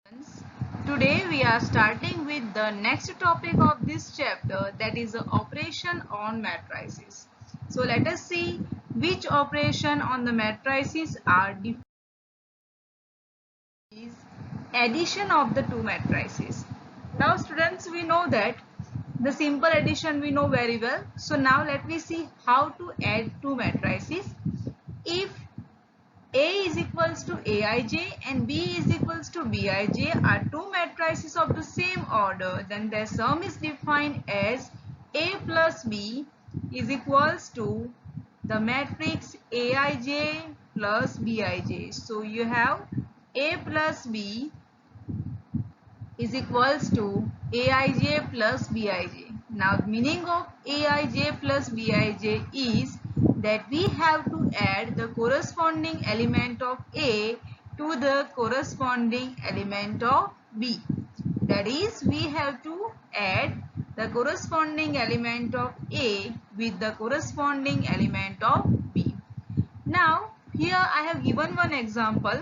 students. Today we are starting with the next topic of this chapter, that is the operation on matrices. So let us see which operation on the matrices are defined. Is addition of the two matrices. Now students, we know that the simple addition we know very well. So now let me see how to add two matrices. If A is equals to Aij and B is equals to Bij are two matrices of the same order, then their sum is defined as A plus B is equals to the matrix Aij plus Bij. So you have A plus B is equals to Aij plus Bij. Now the meaning of Aij plus Bij is that we have to add the corresponding element of A to the corresponding element of B. That is, we have to add the corresponding element of A with the corresponding element of B. Now here I have given one example.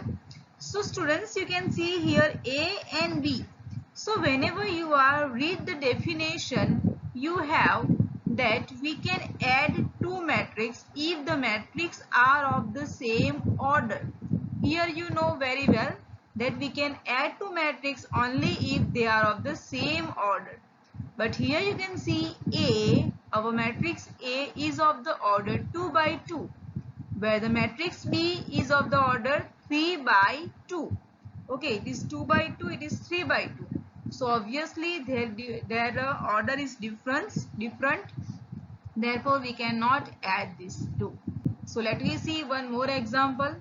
So students, you can see here A and B. So whenever you are read the definition, you have that we can add two matrices if the matrices are of the same order. Here you know very well that we can add two matrices only if they are of the same order. But here you can see A, our matrix A is of the order 2 by 2, where the matrix B is of the order 3 by 2. Okay, it is 2 by 2, it is 3 by 2. So obviously their order is different. Therefore, we cannot add these two. So let me see one more example.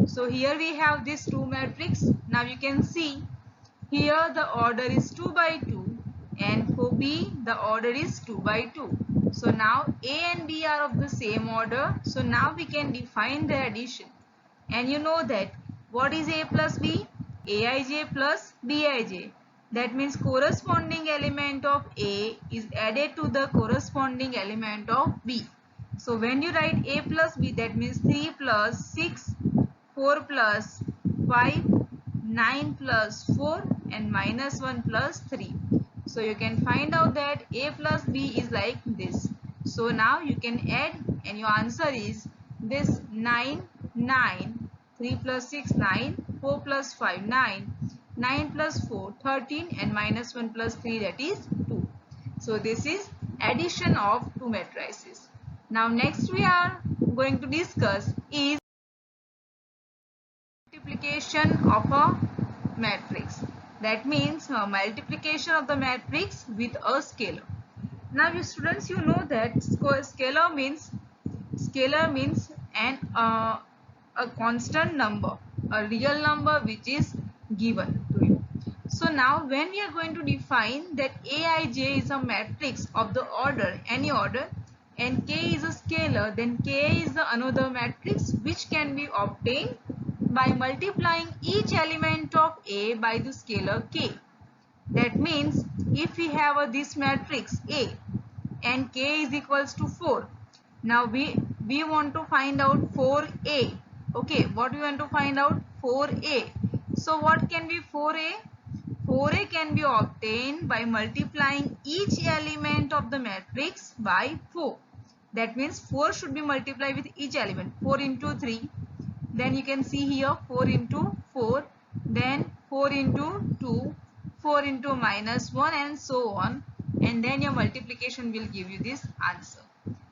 So here we have this two matrix. Now you can see here the order is 2 by 2 and for B the order is 2 by 2. So now A and B are of the same order. So now we can define the addition. And you know that what is A plus B? Aij plus Bij. That means corresponding element of A is added to the corresponding element of B. So when you write A plus B, that means 3 plus 6, 4 plus 5, 9 plus 4 and minus 1 plus 3. So you can find out that A plus B is like this. So now you can add and your answer is this 9, 9, 3 plus 6, 9, 4 plus 5, 9, 9 plus 4, 13 and minus 1 plus 3, that is 2. So this is addition of two matrices. Now next we are going to discuss is multiplication of a matrix. That means multiplication of the matrix with a scalar. Now you students, you know that scalar means a constant number, a real number which is given to you. So now when we are going to define that Aij is a matrix of the order, any order, and K is a scalar, then K is the another matrix which can be obtained by multiplying each element of A by the scalar K. That means if we have this matrix A and K is equals to 4. Now we want to find out 4A. Okay, what we want to find out? 4A. So what can be 4A? 4A can be obtained by multiplying each element of the matrix by 4. That means 4 should be multiplied with each element. 4 into 3. Then you can see here 4 into 4. Then 4 into 2. 4 into minus 1 and so on. And then your multiplication will give you this answer.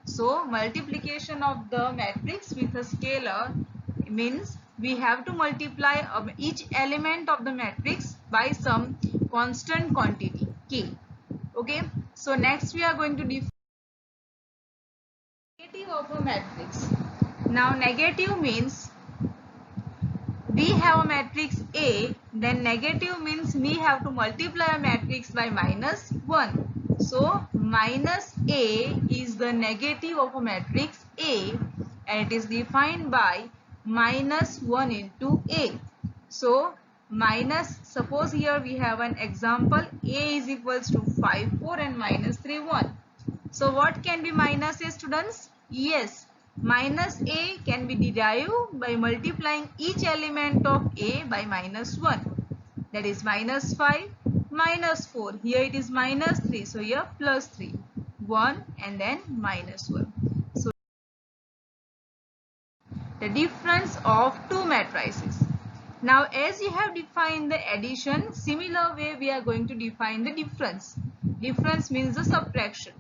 So multiplication of the matrix with a scalar means we have to multiply each element of the matrix by some constant quantity K. Okay. So next we are going to define negative of a matrix. Now negative means we have a matrix A, then negative means we have to multiply a matrix by minus 1. So minus A is the negative of a matrix A and it is defined by minus 1 into A. So minus, suppose here we have an example, A is equals to 5, 4 and minus 3, 1. So what can be minus A, students? Yes, minus A can be derived by multiplying each element of A by minus 1. that is minus 5, minus 4. Here it is minus 3. So here plus 3. 1 and then minus 1. So the difference of two matrices. Now as you have defined the addition, similar way we are going to define the difference. Difference means the subtraction.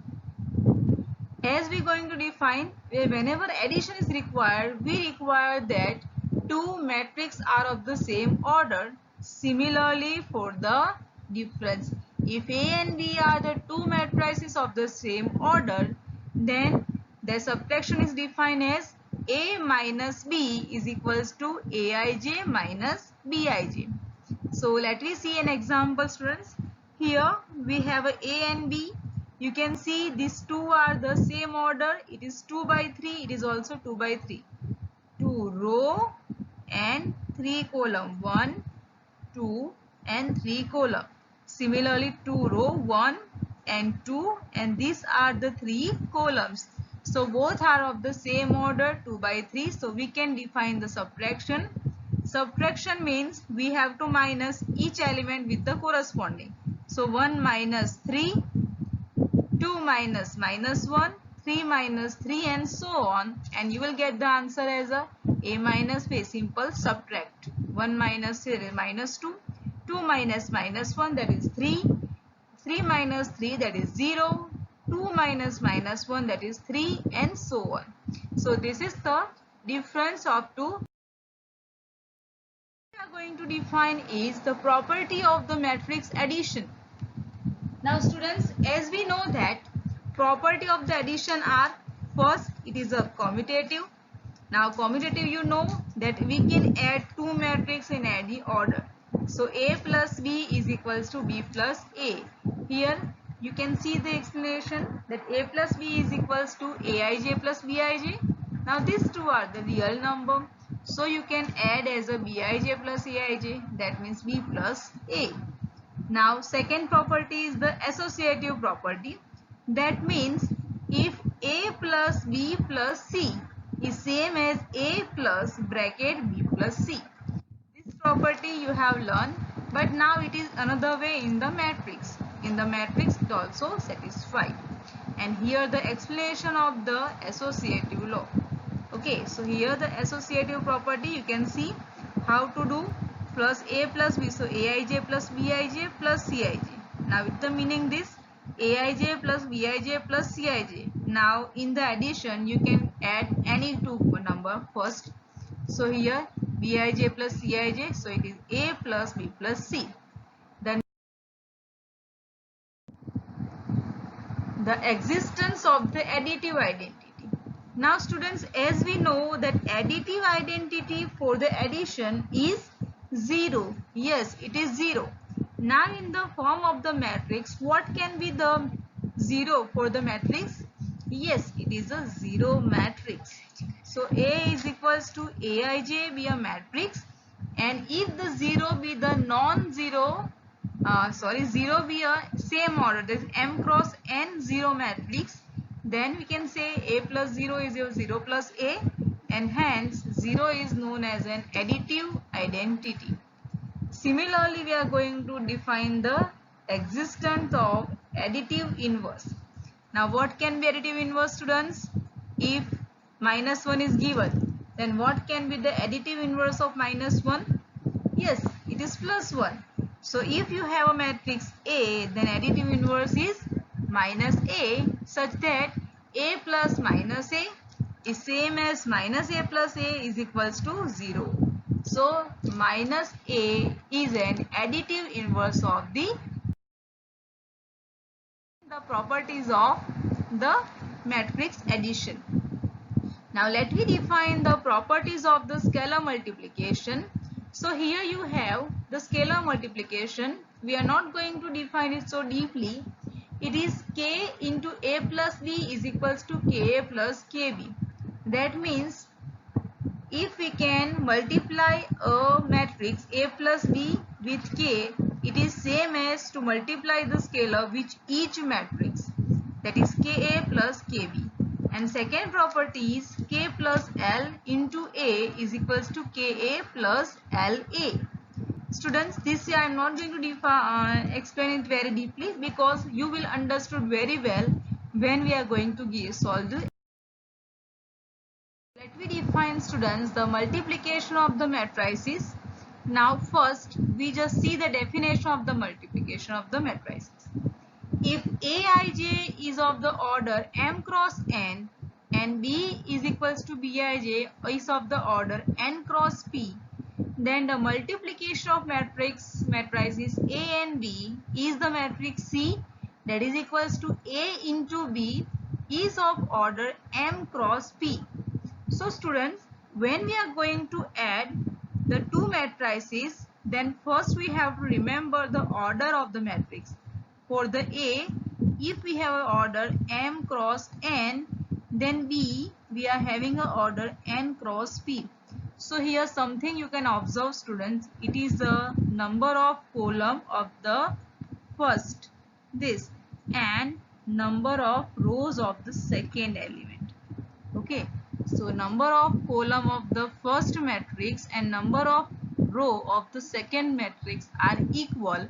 As we are going to define, whenever addition is required, we require that two matrices are of the same order. Similarly for the difference, if A and B are the two matrices of the same order, then the subtraction is defined as A minus B is equals to Aij minus Bij. So let me see an example, students. Here we have a and B. You can see these two are the same order. It is 2 by 3. It is also 2 by 3. 2 row and 3 column. 1, 2 and 3 column. Similarly 2 row, 1 and 2, and these are the 3 columns. So both are of the same order, 2 by 3. So we can define the subtraction. Subtraction means we have to minus each element with the corresponding. So 1 minus 3, 2 minus minus 1, 3 minus 3 and so on, and you will get the answer as a minus B. Simple subtract. 1 minus 3 minus 2, 2 minus minus 1 that is 3, 3 minus 3 that is 0, 2 minus minus 1 that is 3 and so on. So this is the difference of two. We are going to define is the property of the matrix addition. Now students, as we know that property of the addition are, first it is a commutative. Now commutative, you know that we can add two matrices in any order. So A plus B is equals to B plus A. Here you can see the explanation that A plus B is equals to Aij plus Bij. Now these two are the real number. So you can add as a Bij plus Aij, that means B plus A. Now second property is the associative property. That means if A plus B plus C is same as A plus bracket B plus C. This property you have learned, but now it is another way in the matrix. In the matrix it also satisfied. And here the explanation of the associative law. Okay, so here the associative property you can see how to do. Plus A plus B, so Aij plus Bij plus Cij. Now with the meaning this Aij plus Bij plus Cij. Now in the addition you can add any two number first. So here Bij plus Cij, so it is A plus B plus C. Then the existence of the additive identity. Now students, as we know that additive identity for the addition is 0. Yes, it is 0. Now in the form of the matrix, what can be the 0 for the matrix? Yes, it is a 0 matrix. So A is equals to Aij be a matrix, and if the 0 be the non-zero, 0 be a same order, that is M cross N 0 matrix, then we can say A plus 0 is your 0 plus A, and hence 0 is known as an additive identity. Similarly, we are going to define the existence of additive inverse. Now what can be additive inverse, students? If minus 1 is given, then what can be the additive inverse of minus 1? Yes, it is plus 1. So if you have a matrix A, then additive inverse is minus A, such that A plus minus A is same as minus A plus A is equals to 0. So minus A is an additive inverse of the properties of the matrix addition. Now let me define the properties of the scalar multiplication. So here you have the scalar multiplication. We are not going to define it so deeply. It is K into A plus B is equals to Ka plus Kb. That means if we can multiply a matrix A plus B with K, it is same as to multiply the scalar with each matrix, that is Ka plus Kb. And second property is K plus L into A is equals to Ka plus La. students, this I am not going to explain it very deeply, because you will understood very well when we are going to solve the. Let me define, students, the multiplication of the matrices. Now first we just see the definition of the multiplication of the matrices. If Aij is of the order m cross n and B is equals to Bij is of the order n cross p, then the multiplication of matrices A and B is the matrix C, that is equals to A into B is of order m cross p. So students, when we are going to add the two matrices, then first we have to remember the order of the matrix. For the A, if we have an order m cross n, then B, we are having an order n cross p. So here something you can observe, students, it is the number of column of the first, this, and number of rows of the second element. Okay, so number of column of the first matrix and number of row of the second matrix are equal,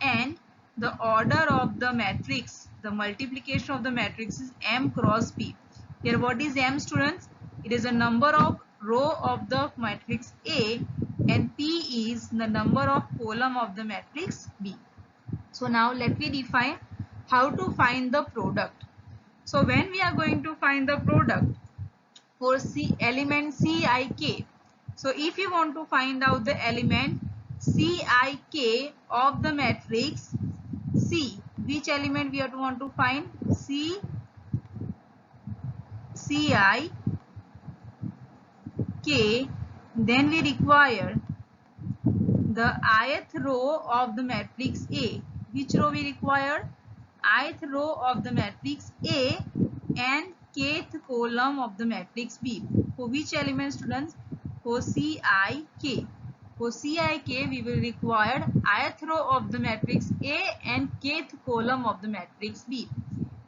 and the order of the matrix, the multiplication of the matrix is m cross p. Here what is m, students? It is a number of row of the matrix A, and p is the number of column of the matrix B. So now let me define how to find the product. So when we are going to find the product for element Cik, so if you want to find out the element Cik of the matrix C, which element we have to want to find? Cik, then we require the ith row of the matrix A. Which row we require? Ith row of the matrix A and kth column of the matrix B. For which element, students? For Cik. For Cik we will require ith row of the matrix A and kth column of the matrix B.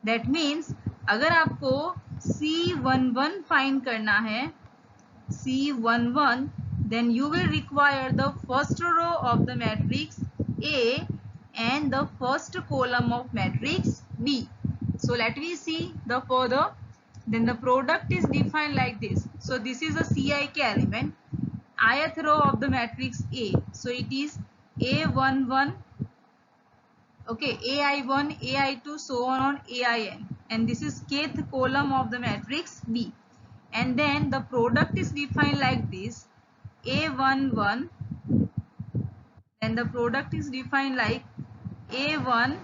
That means अगर आपको C11 find करना है, C11, then you will require the first row of the matrix A and the first column of matrix B. So let me see the further. Then the product is defined like this. So this is a Cik element, ith row of the matrix A. So it is A11, okay, AI1, AI2, so on AIN, and this is kth column of the matrix B. And then the product is defined like this, A11, and the product is defined like A11,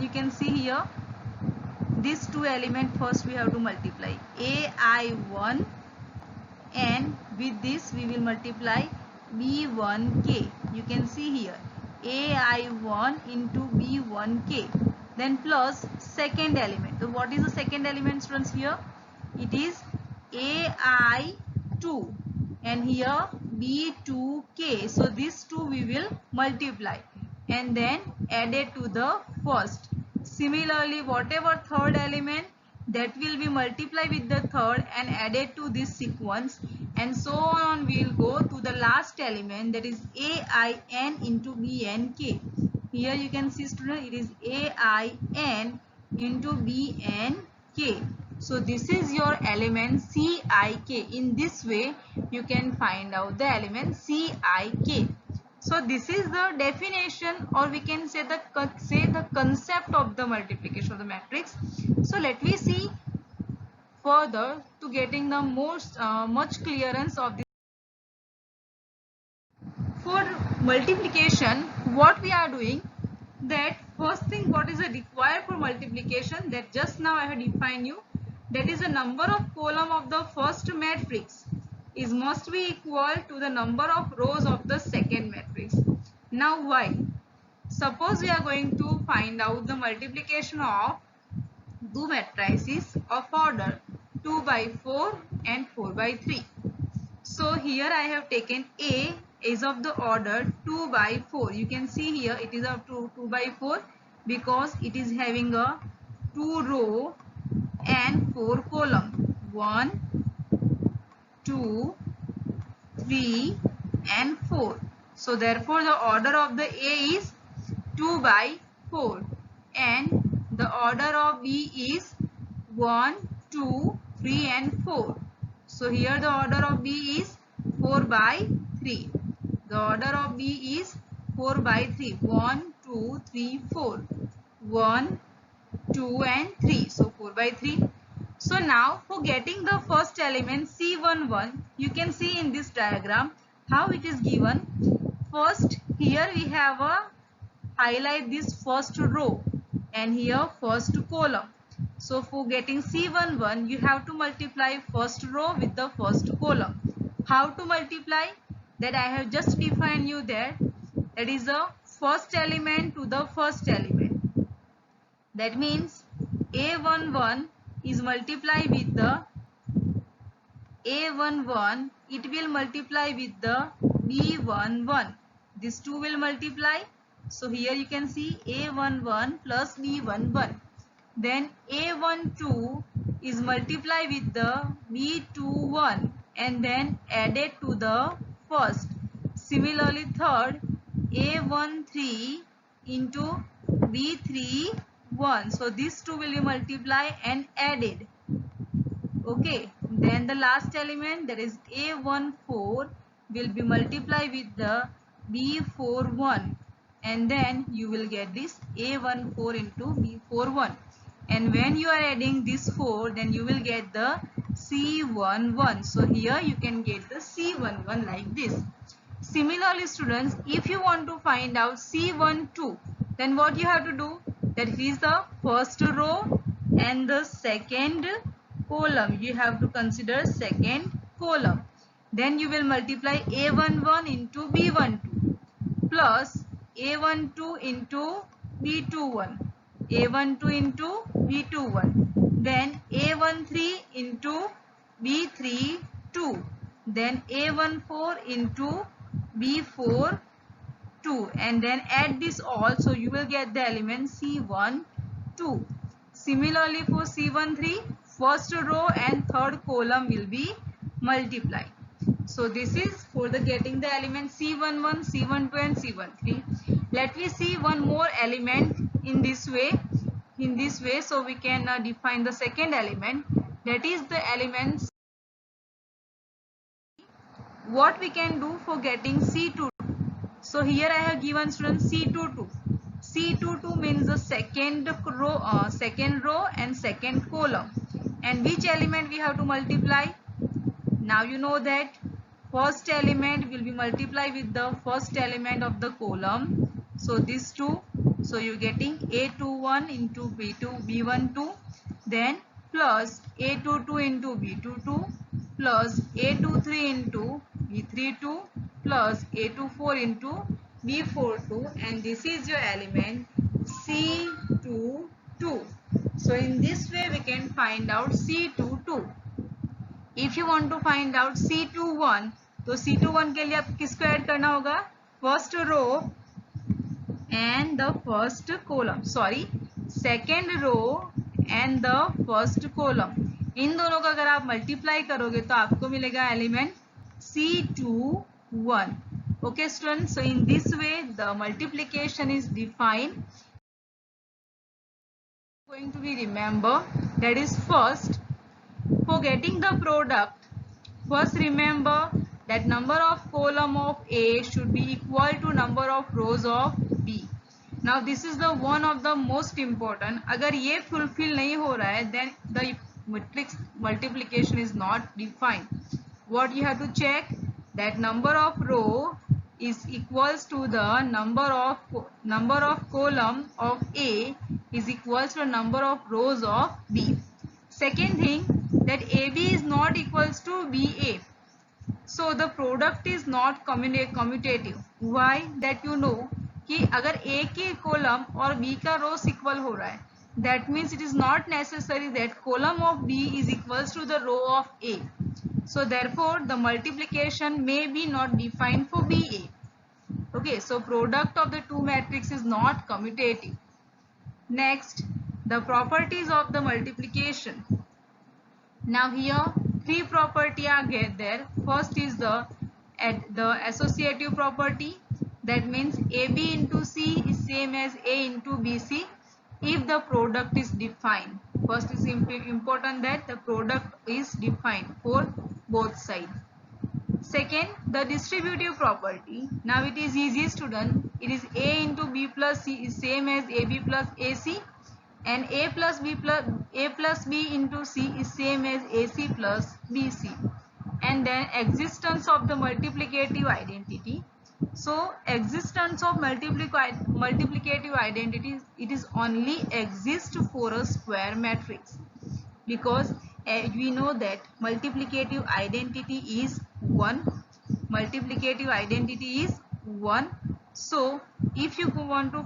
you can see here, these two elements first we have to multiply, AI1, and with this we will multiply B1K. You can see here, AI1 into B1K, then plus second element. So what is the second element, students? Here it is AI2 and here B2K. So these two we will multiply and then add it to the first. Similarly, whatever third element, that will be multiplied with the third and added to this sequence, and so on we will go to the last element, that is AIN into BNK. Here you can see, student, it is AIN into BNK. So this is your element Cik. In this way you can find out the element Cik. So this is the definition, or we can say the concept of the multiplication of the matrix. So let me see further to getting the much clearance of this. For multiplication, what we are doing, that first thing what is required for multiplication, that just now I have defined you, that is the number of column of the first matrix is must be equal to the number of rows of the second matrix. Now why? Suppose we are going to find out the multiplication of two matrices of order 2 by 4 and 4 by 3. So here I have taken A is of the order 2 by 4. You can see here it is of 2 by 4 because it is having a 2 row and 4 column. 1, 2, 3 and 4. So therefore the order of the A is 2 by 4 and the order of B is 1, 2, 3 and 4. So here the order of B is 4 by 3. The order of B is 4 by 3. 1, 2, 3, 4. 1, 2 and 3. So 4 by 3. So now for getting the first element C11, you can see in this diagram how it is given. First here we have a highlight this first row and here first column. So for getting C11 you have to multiply first row with the first column. How to multiply? That I have just defined you there. That is the first element to the first element. That means A11 is multiplied with the A11, it will multiply with the B11. These two will multiply. So here you can see A11 plus B11. Then A12 is multiplied with the B21 and then added to the first. Similarly third A13 into B31. So these two will be multiplied and added. Okay, then the last element, that is A14, will be multiplied with the B41 and then you will get this A14 into B41, and when you are adding this 4 then you will get the C11. So here you can get the C11 like this. Similarly students, if you want to find out C12, then what you have to do, that is the first row and the second column. You have to consider second column. Then you will multiply A11 into B12 plus A12 into B21, A12 into B21, then A13 into B32, then A14 into B42, and then add this all, so you will get the element C12. Similarly for C13, first row and third column will be multiplied. So this is for the getting the element C11, C12 and C13. Let me see one more element in this way. So we can define the second element, that is the elements. What we can do for getting C22? So here I have given students C22. C22 means the second row and second column. And which element we have to multiply? Now you know that first element will be multiplied with the first element of the column. So these two. So you're getting A21 into B12, then plus A22 into B22 plus A23 into B32 plus A24 into B42, and this is your element C22. So in this way we can find out C22. If you want to find out C21, तो C21 के लिए आप किसको add करना होगा? First row and the first column, sorry second row and the first column, इन दोनों का अगर आप मल्टीप्लाई करोगे तो आपको मिलेगा element C21. Okay students, so in this way the multiplication is defined. Going to be remember, that is first for getting the product, first remember that number of column of A should be equal to number of rows of B. Now this is the one of the most important. अगर ये fulfill नहीं हो रहा है then the matrix multiplication is not defined. What you have to check, that number of row is equals to the number of column of A is equals to number of rows of B. Second thing, that AB is not equals to BA. So the product is not commutative. Why? That you know कि अगर A के column और B का rows equal हो रहा है, that means it is not necessary that column of B is equals to the row of A. So therefore the multiplication may be not defined for BA. Okay, so product of the two matrix is not commutative. Next, the properties of the multiplication. Now here three property are there. First is the associative property, That means AB into C is same as A into BC if the product is defined. First is important that the product is defined for both sides. Second, the distributive property. Now it is easy, student. It is A into B plus C is same as AB plus AC, and A plus B into C is same as AC plus BC. And then existence of the multiplicative identity. So existence of multiplicative identity, it is only exist for a square matrix, because we know that multiplicative identity is 1. Multiplicative identity is 1. So if you want to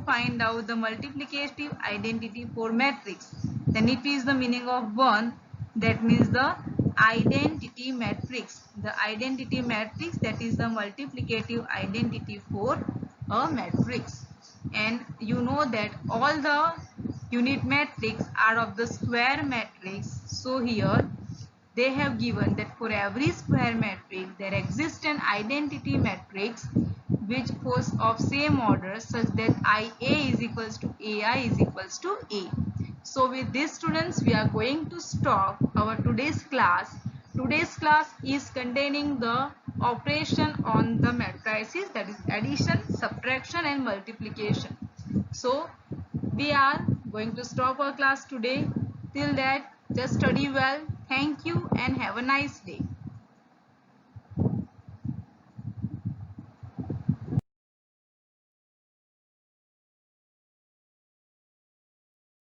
find out the multiplicative identity for matrix, then it is the meaning of 1. That means the identity matrix. The identity matrix, that is the multiplicative identity for a matrix. And you know that all the unit matrix are of the square matrix. So here they have given that for every square matrix there exists an identity matrix which was of same order, such that IA is equals to AI is equals to A. So with this, students, we are going to stop our today's class. Today's class is containing the operation on the matrices, that is addition, subtraction and multiplication. So we are going to stop our class today. Till that, just study well. Thank you and have a nice day.